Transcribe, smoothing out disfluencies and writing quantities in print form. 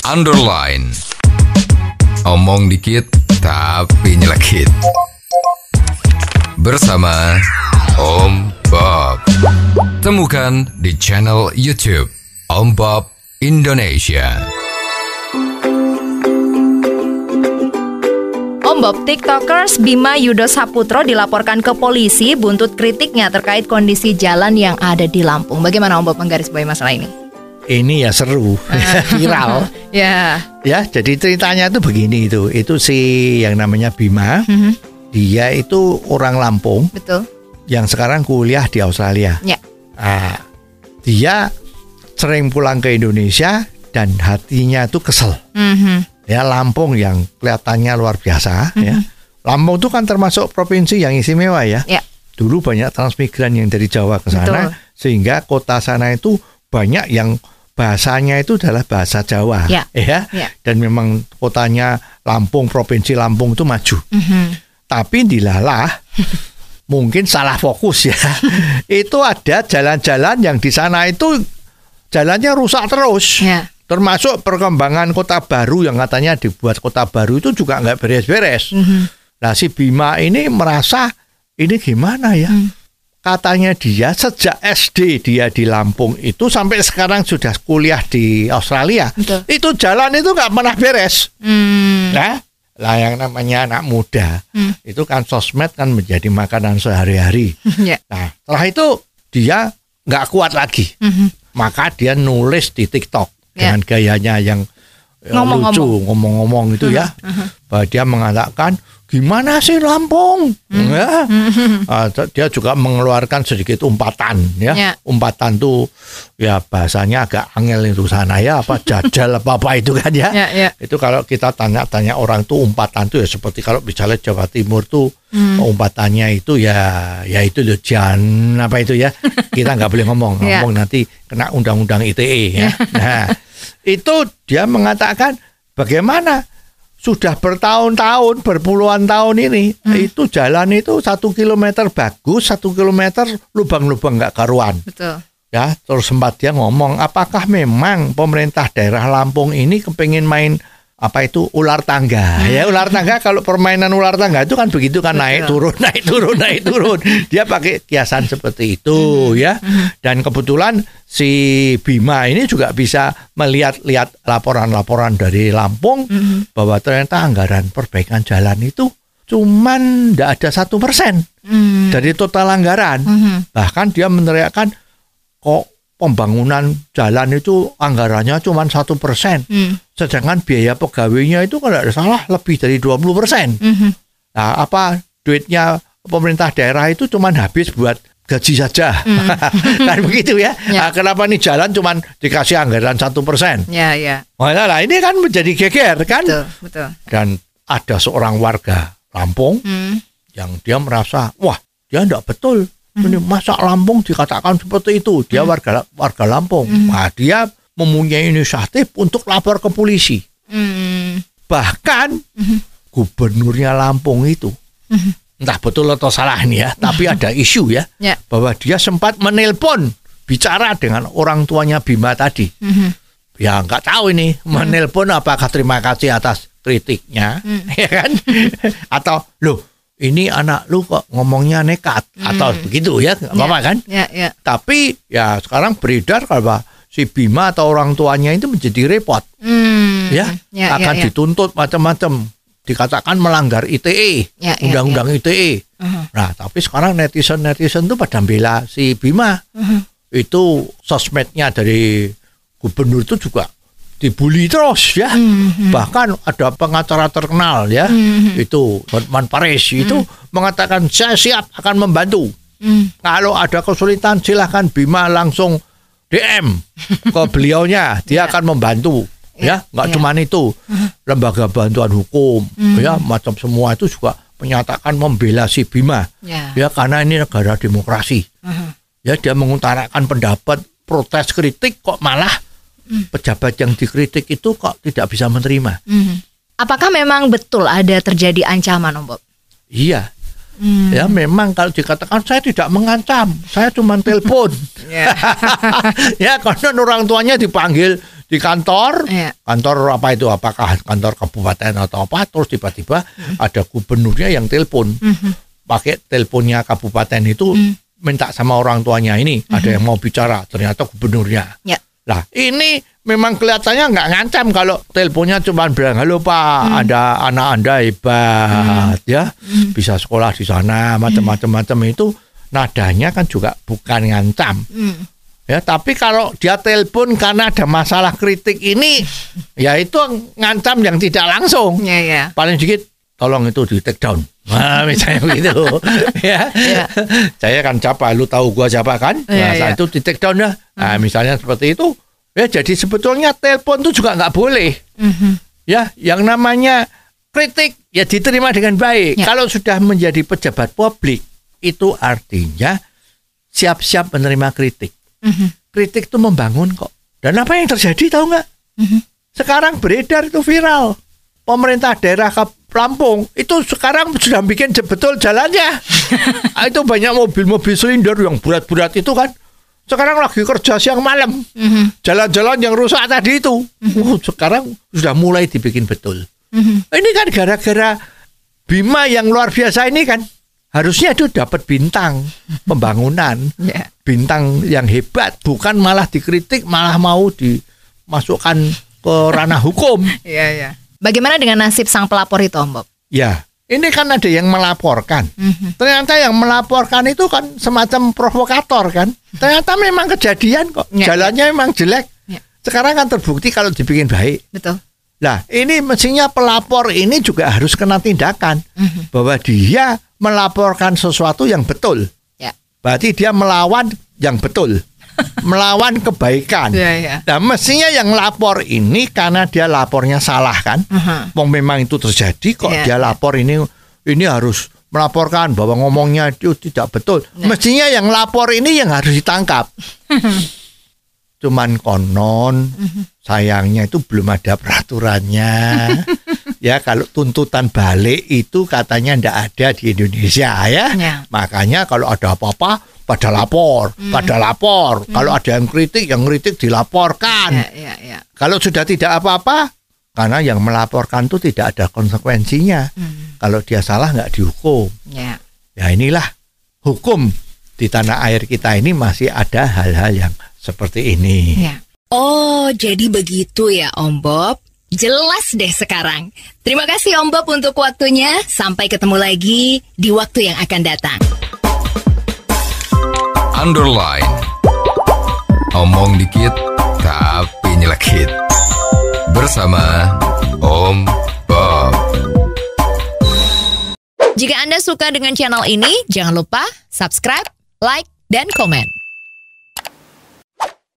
underline. Omong dikit tapi nyelekit. Bersama Om Bob. Temukan di channel YouTube Om Bob Indonesia. Om Bob, TikTokers Bima Yudo Saputro dilaporkan ke polisi buntut kritiknya terkait kondisi jalan yang ada di Lampung. Bagaimana Om Bob menggarisbawahi masalah ini? Ini ya seru, viral. Ya. Ya, jadi ceritanya itu begini itu si yang namanya Bima, dia itu orang Lampung. Betul. Yang sekarang kuliah di Australia. Ya. Dia sering pulang ke Indonesia dan hatinya itu kesel. Ya, Lampung yang kelihatannya luar biasa. Ya. Lampung itu kan termasuk provinsi yang istimewa ya. Dulu banyak transmigran yang dari Jawa ke sana. Betul. Sehingga kota sana itu banyak yang bahasanya itu adalah bahasa Jawa. Ya. Dan memang kotanya Lampung, provinsi Lampung itu maju. Tapi dilalah mungkin salah fokus ya. Itu ada jalan-jalan yang di sana itu jalannya rusak terus. Termasuk perkembangan kota baru yang katanya dibuat kota baru itu juga nggak beres-beres. Nah, si Bima ini merasa ini gimana ya? Katanya dia sejak SD dia di Lampung itu sampai sekarang sudah kuliah di Australia. Betul. Itu jalan itu nggak pernah beres. Lah yang namanya anak muda itu kan sosmed kan menjadi makanan sehari-hari. Nah, setelah itu dia nggak kuat lagi. Maka dia nulis di TikTok. Dengan gayanya yang lucu, ngomong-ngomong itu ya. Bahwa dia mengatakan, gimana sih Lampung? Dia juga mengeluarkan sedikit umpatan ya. Umpatan tuh ya bahasanya agak angel itu sana ya, apa jajal apa itu kan ya. Itu kalau kita tanya-tanya orang tuh umpatan tuh ya seperti kalau misalnya Jawa Timur tuh umpatannya itu ya itu loh jangan apa itu ya. Kita nggak boleh ngomong nanti kena undang-undang ITE ya. Nah, itu dia mengatakan bagaimana sudah bertahun-tahun, berpuluhan tahun ini itu jalan itu 1 kilometer bagus, 1 kilometer lubang-lubang nggak karuan. Betul. Ya, terus sempat dia ngomong, apakah memang pemerintah daerah Lampung ini kepengin main apa itu ular tangga? Ya, ular tangga kalau permainan ular tangga itu kan begitu kan. Betul. naik turun. Dia pakai kiasan seperti itu ya. Dan kebetulan si Bima ini juga bisa melihat laporan-laporan dari Lampung bahwa ternyata anggaran perbaikan jalan itu cuman tidak ada 1% dari total anggaran. Bahkan dia meneriakkan kok pembangunan jalan itu anggarannya cuma 1%. Sedangkan biaya pegawainya itu kalau tidak salah lebih dari 20%. Nah, apa duitnya pemerintah daerah itu cuma habis buat gaji saja. Kan begitu ya. Nah, kenapa nih jalan cuma dikasih anggaran 1%? Nah, ini kan menjadi geger kan? Betul. Dan ada seorang warga Lampung yang dia merasa, wah dia tidak betul. Ini masa Lampung dikatakan seperti itu. Dia warga Lampung. Nah, dia mempunyai inisiatif untuk lapor ke polisi. Bahkan gubernurnya Lampung itu, entah betul atau salah nih ya, tapi ada isu ya, bahwa dia sempat menelpon bicara dengan orang tuanya Bima tadi. Ya nggak tahu ini menelpon apakah terima kasih atas kritiknya, ya kan? Atau loh, ini anak lu kok ngomongnya nekat atau begitu ya, apa kan? Tapi ya sekarang beredar kalau si Bima atau orang tuanya itu menjadi repot, akan dituntut macam-macam, dikatakan melanggar ITE, undang-undang ITE. Nah, tapi sekarang netizen itu pada bela si Bima. Itu sosmednya dari gubernur itu juga dibully terus ya. Bahkan ada pengacara terkenal ya, itu Hotman Paris itu mengatakan saya siap akan membantu. Kalau ada kesulitan silahkan Bima langsung DM ke beliaunya, dia akan membantu. Ya, nggak cuma itu, lembaga bantuan hukum, ya macam semua itu juga menyatakan membela si Bima. Ya, karena ini negara demokrasi. Ya, dia mengutarakan pendapat, protes, kritik, kok malah pejabat yang dikritik itu kok tidak bisa menerima. Apakah memang betul ada terjadi ancaman, Om Bob? Iya. Ya memang kalau dikatakan saya tidak mengancam, saya cuma telepon. Ya karena orang tuanya dipanggil di kantor, Iya. kantor apa itu, apakah kantor kabupaten atau apa, terus tiba-tiba ada gubernurnya yang telepon, pakai teleponnya kabupaten itu minta sama orang tuanya ini, ada yang mau bicara, ternyata gubernurnya. Ya. Lah ini memang kelihatannya nggak ngancam kalau teleponnya cuma bilang, halo Pak, ada anak Anda hebat, ya, bisa sekolah di sana, macam-macam itu, nadanya kan juga bukan ngancam. Ya, tapi kalau dia telepon karena ada masalah kritik ini, ya itu ngancam yang tidak langsung. Ya, ya. Paling sedikit, tolong itu di take down. Nah, misalnya begitu. Ya. Saya kan siapa, lu tahu gua siapa kan? Nah, saat itu di take down ya. Nah, misalnya seperti itu. Ya, jadi sebetulnya telepon itu juga nggak boleh. Ya, yang namanya kritik ya diterima dengan baik. Ya. Kalau sudah menjadi pejabat publik, itu artinya siap-siap menerima kritik. Kritik itu membangun kok. Dan apa yang terjadi tahu nggak? Sekarang beredar itu viral. Pemerintah daerah Lampung itu sekarang sudah bikin betul jalannya. Itu banyak mobil-mobil silinder yang berat-berat itu kan. Sekarang lagi kerja siang malam. Jalan-jalan yang rusak tadi itu. Sekarang sudah mulai dibikin betul. Ini kan gara-gara Bima yang luar biasa ini kan. Harusnya itu dapat bintang pembangunan. Bintang yang hebat. Bukan malah dikritik, malah mau dimasukkan ke ranah hukum. Iya. Bagaimana dengan nasib sang pelapor itu, Om Bob? Ya, ini kan ada yang melaporkan. Ternyata yang melaporkan itu kan semacam provokator kan. Ternyata memang kejadian kok. Jalannya memang jelek. Sekarang kan terbukti kalau dibikin baik. Betul. Nah, ini mestinya pelapor ini juga harus kena tindakan. Bahwa dia melaporkan sesuatu yang betul. Berarti dia melawan yang betul. Melawan kebaikan. Nah, mestinya yang lapor ini karena dia lapornya salah kan. Memang itu terjadi kok dia lapor ini harus melaporkan bahwa ngomongnya itu tidak betul. Mestinya yang lapor ini yang harus ditangkap. Cuman konon sayangnya itu belum ada peraturannya. Ya, kalau tuntutan balik itu katanya tidak ada di Indonesia ya. Makanya kalau ada apa-apa pada lapor. Kalau ada yang kritik dilaporkan. Kalau sudah tidak apa-apa, karena yang melaporkan itu tidak ada konsekuensinya. Kalau dia salah nggak dihukum. Ya inilah hukum di tanah air kita ini, masih ada hal-hal yang seperti ini. Oh, jadi begitu ya Om Bob. Jelas deh sekarang. Terima kasih Om Bob untuk waktunya. Sampai ketemu lagi di waktu yang akan datang. Underline. Omong dikit tapi nyelekit. Bersama Om Bob. Jika Anda suka dengan channel ini, jangan lupa subscribe, like, dan komen.